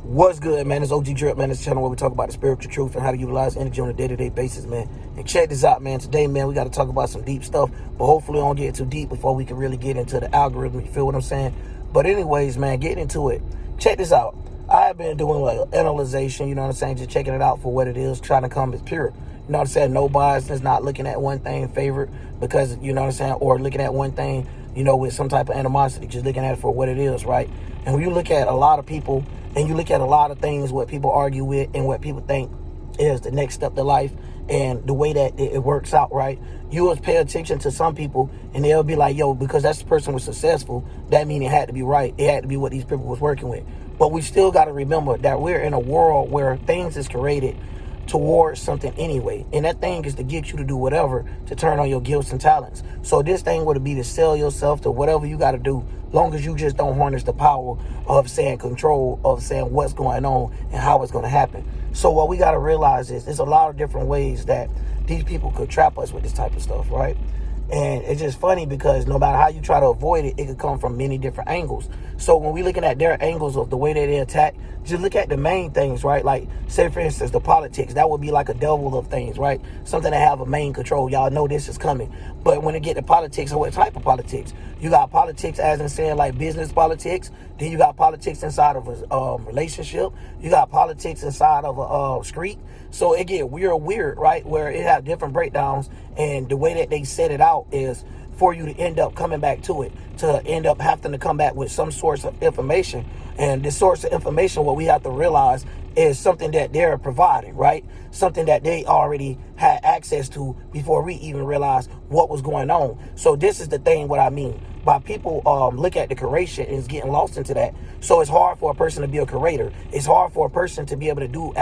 What's good, man? It's OG Drip, man. This channel where we talk about the spiritual truth and how to utilize energy on a day-to-day basis, man. And check this out, man. Today, man, we got to talk about some deep stuff, but hopefully we don't get too deep before we can really get into the algorithm. You feel what I'm saying? But anyways, man, getting into it. Check this out. I've been doing like analyzation, you know what I'm saying? Just checking it out for what it is, trying to come as pure. You know what I'm saying? No bias, not looking at one thing favored because, you know what I'm saying? Or looking at one thing, you know, with some type of animosity, just looking at it for what it is, right? And when you look at a lot of people and you look at a lot of things, what people argue with and what people think is the next step to life and the way that it works out, right? You will pay attention to some people and they'll be like, yo, because that person was successful, that means it had to be right. It had to be what these people was working with. But we still got to remember that we're in a world where things is created towards something anyway, and that thing is to get you to do whatever to turn on your gifts and talents. So this thing would be to sell yourself to whatever you got to do, long as you just don't harness the power of saying control, of saying what's going on and how it's going to happen. So what we got to realize is there's a lot of different ways that these people could trap us with this type of stuff, right? And it's just funny because no matter how you try to avoid it, it could come from many different angles. So when we're looking at their angles of the way that they attack, just look at the main things, right? Like, say, for instance, the politics. That would be like a devil of things, right? Something that have a main control. Y'all know this is coming. But when it get to politics, what type of politics? You got politics as in saying like business politics. Then you got politics inside of a relationship. You got politics inside of a street. So it get weird, right? Where it have different breakdowns. And the way that they set it out is for you to end up coming back to it, to end up having to come back with some source of information. And this source of information, what we have to realize is something that they're providing, right? Something that they already had access to before we even realized what was going on. So this is the thing, what I mean. By people look at the creation and is getting lost into that. So it's hard for a person to be a creator. It's hard for a person to be able to do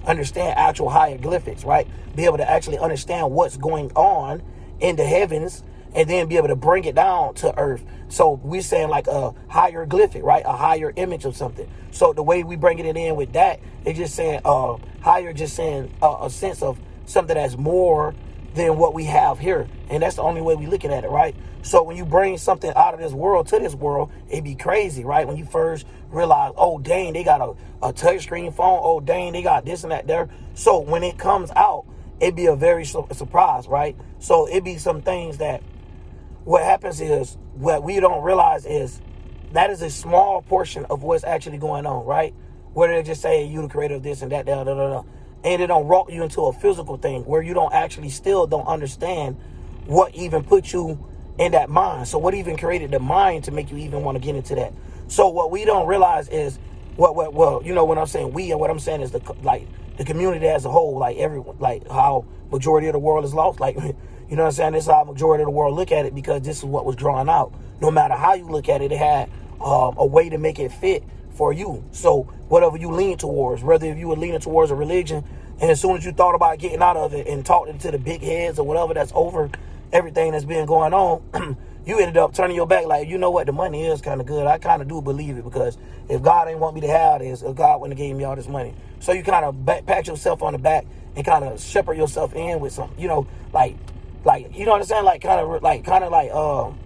understand actual hieroglyphics, right? Be able to actually understand what's going on in the heavens and then be able to bring it down to earth. So we're saying like a hieroglyphic, right? A higher image of something. So the way we bringing it in with that, it's just saying higher, just saying a sense of something that's more than what we have here. And that's the only way we looking at it, right? So when you bring something out of this world to this world, it'd be crazy, right? When you first realize, oh, dang, they got a touchscreen phone. Oh, dang, they got this and that there. So when it comes out, it'd be a very surprise, right? So it'd be some things that what happens is what we don't realize is that is a small portion of what's actually going on, right? Where they just say you the creator of this and that, and it don't rock you into a physical thing where you don't actually still don't understand what even put you in that mind. So what even created the mind to make you even want to get into that? So what we don't realize is well, you know, when I'm saying we, and what I'm saying is the community as a whole, like everyone, like how majority of the world is lost, like, you know what I'm saying? This is how majority of the world look at it because this is what was drawn out. No matter how you look at it, it had a way to make it fit for you. So whatever you lean towards, whether if you were leaning towards a religion, and as soon as you thought about getting out of it and talked to the big heads or whatever that's over everything that's been going on, you ended up turning your back like, you know what, the money is kind of good. I kind of do believe it because if God ain't want me to have this, if God wouldn't have gave me all this money. So you kind of pat yourself on the back and kind of shepherd yourself in with something, you know, like, you know what I'm saying? Like, kind of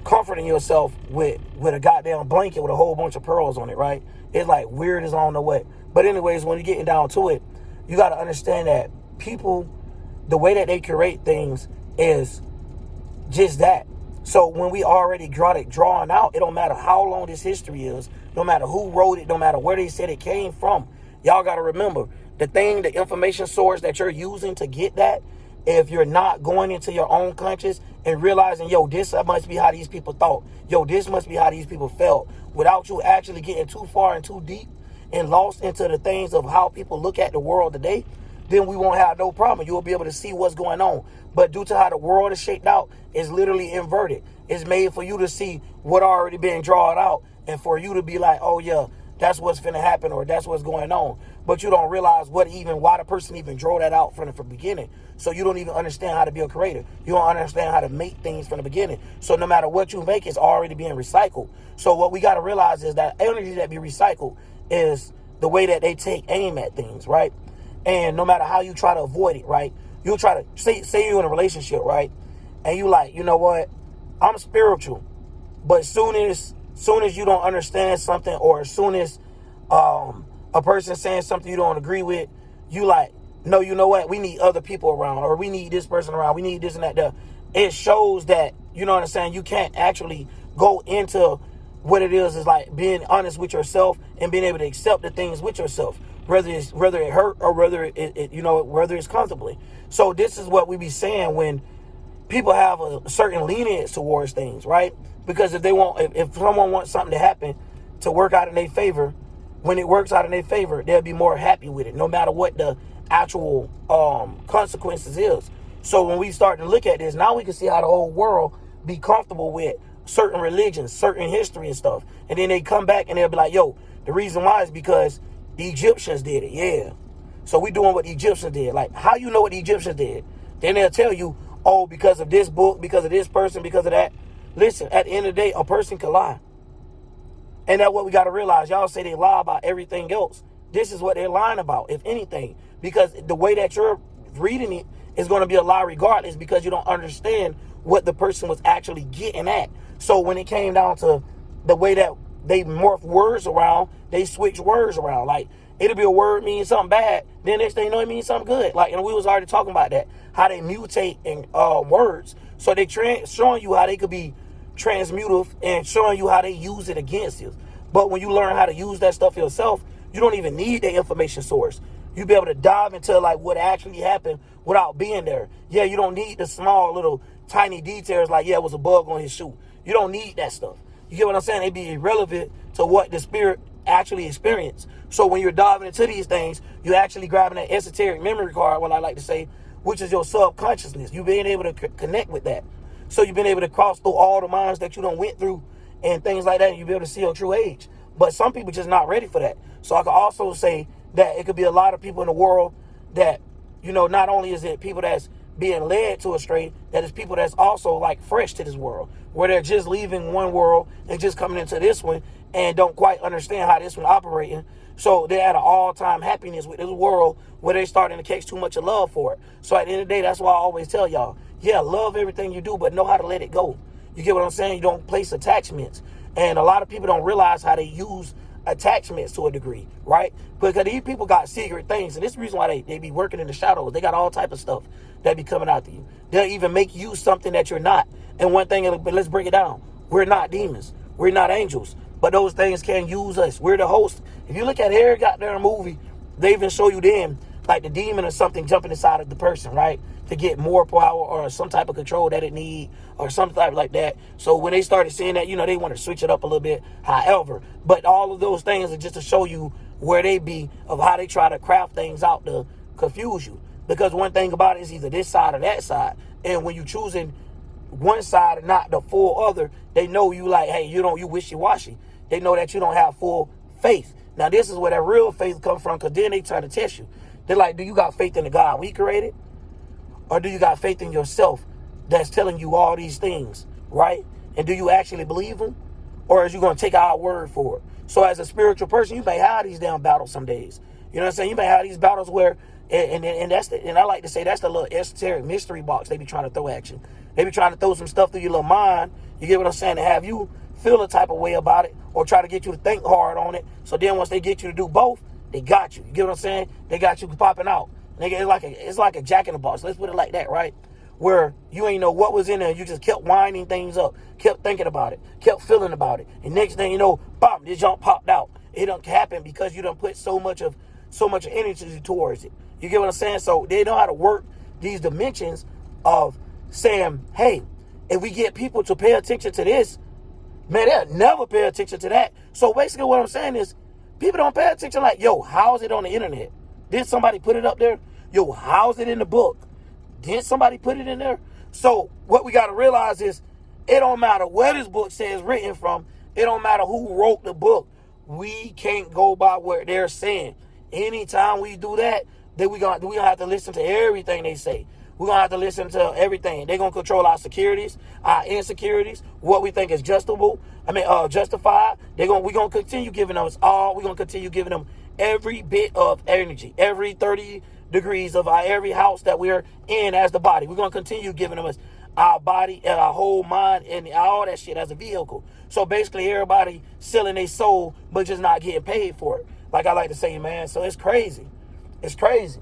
comforting yourself with a goddamn blanket with a whole bunch of pearls on it, right? It's like weird as I don't know what. But anyways, when you're getting down to it, you got to understand that people, the way that they create things is just that. So when we already got it drawn out, it don't matter how long this history is, no matter who wrote it, no matter where they said it came from. Y'all got to remember, the information source that you're using to get that, if you're not going into your own conscious and realizing, yo, this must be how these people thought. Yo, this must be how these people felt. Without you actually getting too far and too deep and lost into the things of how people look at the world today, then we won't have no problem. You will be able to see what's going on. But due to how the world is shaped out, it's literally inverted. It's made for you to see what already been drawn out and for you to be like, oh, yeah, that's what's finna happen or that's what's going on. But you don't realize why the person even drew that out from the beginning. So you don't even understand how to be a creator. You don't understand how to make things from the beginning. So no matter what you make, it's already being recycled. So what we got to realize is that energy that be recycled is the way that they take aim at things, right? And no matter how you try to avoid it, right? You'll try to say you're in a relationship, right? And you like, you know what? I'm spiritual. But soon as you don't understand something, or as soon as a person saying something you don't agree with, you like, no, you know what? We need other people around, or we need this person around. We need this and that. It shows that, you know what I'm saying, you can't actually go into what it is like being honest with yourself and being able to accept the things with yourself, whether it hurt or whether whether it's comfortably. So this is what we be saying when people have a certain lenience towards things, right? Because if someone wants something to happen to work out in their favor, when it works out in their favor, they'll be more happy with it, no matter what the actual consequences is. So when we start to look at this, now we can see how the whole world be comfortable with certain religions, certain history and stuff. And then they come back and they'll be like, yo, the reason why is because the Egyptians did it. Yeah. So we doing what the Egyptians did. Like, how you know what the Egyptians did? Then they'll tell you, oh, because of this book, because of this person, because of that. Listen, at the end of the day, a person can lie. And that's what we got to realize. Y'all say they lie about everything else. This is what they're lying about, if anything. Because the way that you're reading it is going to be a lie regardless, because you don't understand what the person was actually getting at. So when it came down to the way that they morph words around, they switch words around. Like, it'll be a word mean something bad, then next thing you know, it means something good. Like, and we was already talking about that, how they mutate in words. So they showing you how they could be transmutive and showing you how they use it against you. But when you learn how to use that stuff yourself, you don't even need the information source. You'll be able to dive into like what actually happened without being there. Yeah, you don't need the small little tiny details like, yeah, it was a bug on his shoe. You don't need that stuff. You get what I'm saying? It'd be irrelevant to what the spirit actually experienced. So when you're diving into these things, you're actually grabbing that esoteric memory card, what I like to say, which is your subconsciousness. You've been able to connect with that. So you've been able to cross through all the minds that you done went through and things like that, and you'll be able to see your true age. But some people just not ready for that. So I could also say that it could be a lot of people in the world that, not only is it people that's being led to astray, that is people that's also like fresh to this world, where they're just leaving one world and just coming into this one and don't quite understand how this one operating. So they're at an all-time happiness with this world where they're starting to catch too much of love for it. So at the end of the day, that's why I always tell y'all, yeah, love everything you do, but know how to let it go. You get what I'm saying? You don't place attachments. And a lot of people don't realize how they use attachments to a degree, right? Because these people got secret things. And this is the reason why they be working in the shadows. They got all type of stuff that be coming out to you. They'll even make you something that you're not. And one thing, but let's break it down. We're not demons. We're not angels. But those things can use us. We're the host. If you look at every goddamn movie, they even show you them, like the demon or something jumping inside of the person, right? To get more power or some type of control that it need or something like that. So when they started seeing that, they want to switch it up a little bit. However, but all of those things are just to show you where they be of how they try to craft things out to confuse you. Because one thing about it is either this side or that side. And when you choosing one side and not the full other, they know you like, hey, you wishy-washy. They know that you don't have full faith. Now, this is where that real faith comes from, because then they try to test you. They're like, do you got faith in the God we created? Or do you got faith in yourself that's telling you all these things, right? And do you actually believe them? Or is you going to take our word for it? So as a spiritual person, you may have these damn battles some days. You know what I'm saying? You may have these battles where, and I like to say that's the little esoteric mystery box they be trying to throw at you. They be trying to throw some stuff through your little mind. You get what I'm saying? To have you feel a type of way about it, or try to get you to think hard on it. So then once they get you to do both, they got you. You get what I'm saying? They got you popping out. Nigga, it's like a jack in the box. Let's put it like that, right? Where you ain't know what was in there. You just kept winding things up, kept thinking about it, kept feeling about it. And next thing you know, bam, this jump popped out. It don't happen because you don't put so much energy towards it. You get what I'm saying? So they know how to work these dimensions of saying, hey, if we get people to pay attention to this, man, they'll never pay attention to that. So basically what I'm saying is, people don't pay attention like, yo, how is it on the internet? Did somebody put it up there? Yo, how's it in the book? Did somebody put it in there? So what we got to realize is, it don't matter where this book says written from. It don't matter who wrote the book. We can't go by what they're saying. Anytime we do that, then we gonna have to listen to everything they say. We're going to have to listen to everything. They're going to control our securities, our insecurities, what we think is justified. We're going to continue giving us all. We're going to continue giving them every bit of energy, every 30 degrees of every house that we're in as the body. We're going to continue giving them our body and our whole mind and all that shit as a vehicle. So basically everybody selling their soul, but just not getting paid for it. like I like to say, man. So it's crazy. It's crazy.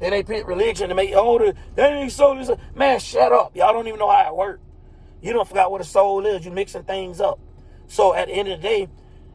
Then they pick religion to make it older. They ain't soul. Man, shut up. Y'all don't even know how it works. You don't forgot what a soul is. You mixing things up. So at the end of the day,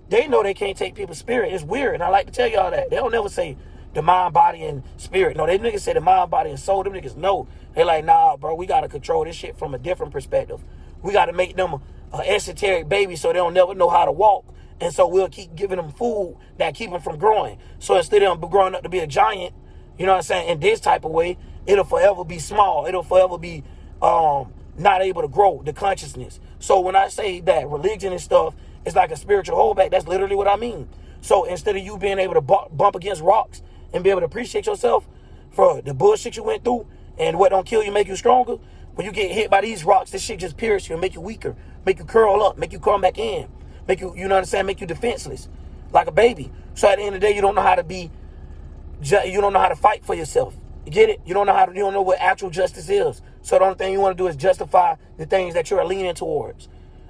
they know they can't take people's spirit. It's weird. And I like to tell y'all that. They don't never say the mind, body, and spirit. No, they niggas say the mind, body, and soul. Them niggas know. They like, nah, bro, we got to control this shit from a different perspective. We got to make them an esoteric baby so they don't never know how to walk. And so we'll keep giving them food that keep them from growing. So instead of them growing up to be a giant, you know what I'm saying, in this type of way, it'll forever be small. It'll forever be not able to grow the consciousness. So when I say that religion and stuff is like a spiritual holdback, that's literally what I mean. So instead of you being able to bump against rocks and be able to appreciate yourself for the bullshit you went through and what don't kill you make you stronger, when you get hit by these rocks, this shit just pierce you and make you weaker, make you curl up, make you come back in, make you, you know what I'm saying, make you defenseless like a baby. So at the end of the day, you don't know how to be, you don't know how to fight for yourself. You get it? You don't know what actual justice is. So the only thing you want to do is justify the things that you're leaning towards.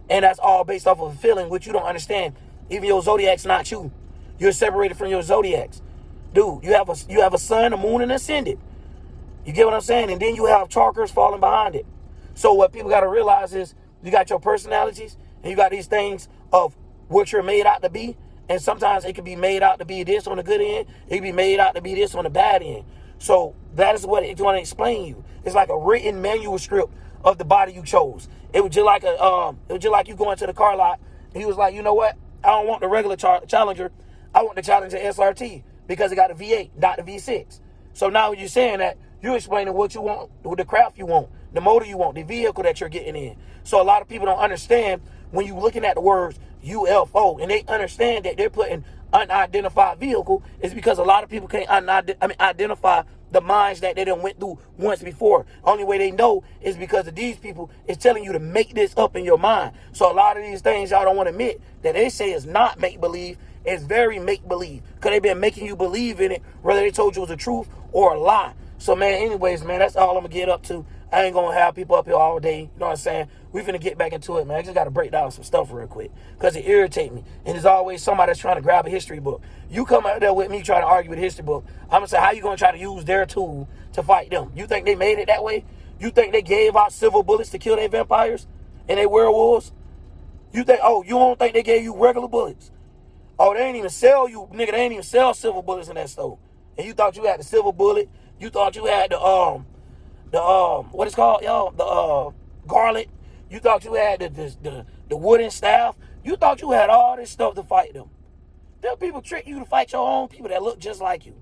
And that's all based off of a feeling, which you don't understand. Even your zodiac's not you. You're separated from your zodiacs. Dude, you have a sun, a moon, and ascendant. You get what I'm saying? And then you have chakras falling behind it. So what people got to realize is you got your personalities and you got these things of what you're made out to be. And sometimes it can be made out to be this on the good end. It can be made out to be this on the bad end. So that is what it's going to explain you. It's like a written manuscript of the body you chose. It was just like you going to the car lot and he was like, you know what? I don't want the regular Challenger. I want the Challenger SRT because it got a V8, not the V6. So now when you're saying that, you're explaining what you want, the craft you want, the motor you want, the vehicle that you're getting in. So a lot of people don't understand when you're looking at the words UFO and they understand that they're putting unidentified vehicle is because a lot of people can't identify the minds that they done went through once before. Only way they know is because of these people is telling you to make this up in your mind. So a lot of these things y'all don't want to admit that they say is not make-believe. It's very make-believe because they've been making you believe in it, whether they told you it was the truth or a lie. So, man, anyways, man, that's all I'm going to get up to. I ain't going to have people up here all day. You know what I'm saying? We finna get back into it, man. I just got to break down some stuff real quick because it irritates me. And there's always somebody that's trying to grab a history book. You come out there with me trying to argue with a history book. I'm going to say, how you going to try to use their tool to fight them? You think they made it that way? You think they gave out silver bullets to kill their vampires and their werewolves? You think, oh, you don't think they gave you regular bullets? Oh, they ain't even sell you, nigga, they ain't even sell silver bullets in that store. And you thought you had the silver bullet. You thought you had the what it's called, y'all? The garlic. You thought you had the wooden staff. You thought you had all this stuff to fight them. Them people trick you to fight your own people that look just like you.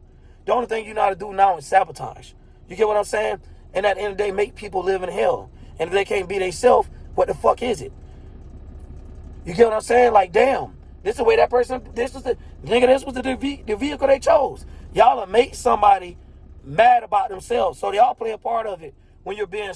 The only thing you know how to do now is sabotage. You get what I'm saying? And at the end of the day, make people live in hell. And if they can't be themselves, what the fuck is it? You get what I'm saying? Like, damn. This is the way that person, this was the vehicle they chose. Y'all will make somebody mad about themselves. So they all play a part of it when you're being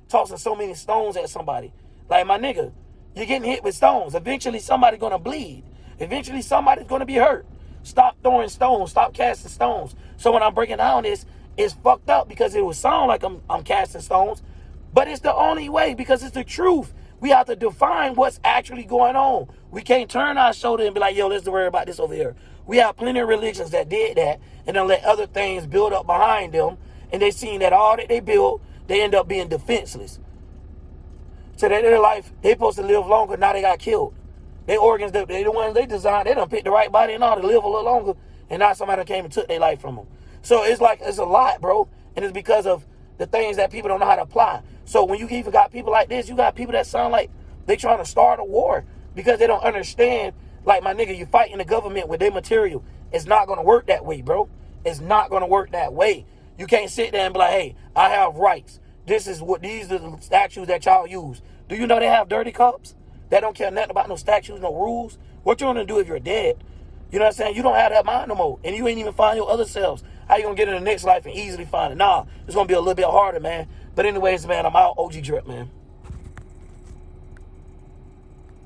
tossing so many stones at somebody. Like, my nigga, you're getting hit with stones. Eventually somebody's going to bleed. Eventually somebody's going to be hurt. Stop throwing stones. Stop casting stones. So when I'm breaking down this, it's fucked up because it would sound like I'm casting stones. But it's the only way because it's the truth. We have to define what's actually going on. We can't turn our shoulder and be like, yo, let's worry about this over here. We have plenty of religions that did that and then let other things build up behind them. And they seen that all that they build, they end up being defenseless. So that their life, they supposed to live longer, now they got killed. Their organs, they the ones they designed, they done picked the right body and all to live a little longer. And now somebody came and took their life from them. So it's like, it's a lot, bro. And it's because of the things that people don't know how to apply. So when you even got people like this, you got people that sound like they trying to start a war because they don't understand. Like, my nigga, you fighting the government with their material. It's not going to work that way, bro. It's not going to work that way. You can't sit there and be like, hey, I have rights. These are the statues that y'all use. Do you know they have dirty cups? They don't care nothing about no statues, no rules. What you going to do if you're dead? You know what I'm saying? You don't have that mind no more. And you ain't even find your other selves. How you going to get in the next life and easily find it? Nah, it's going to be a little bit harder, man. But anyways, man, I'm out. OG Drip, man.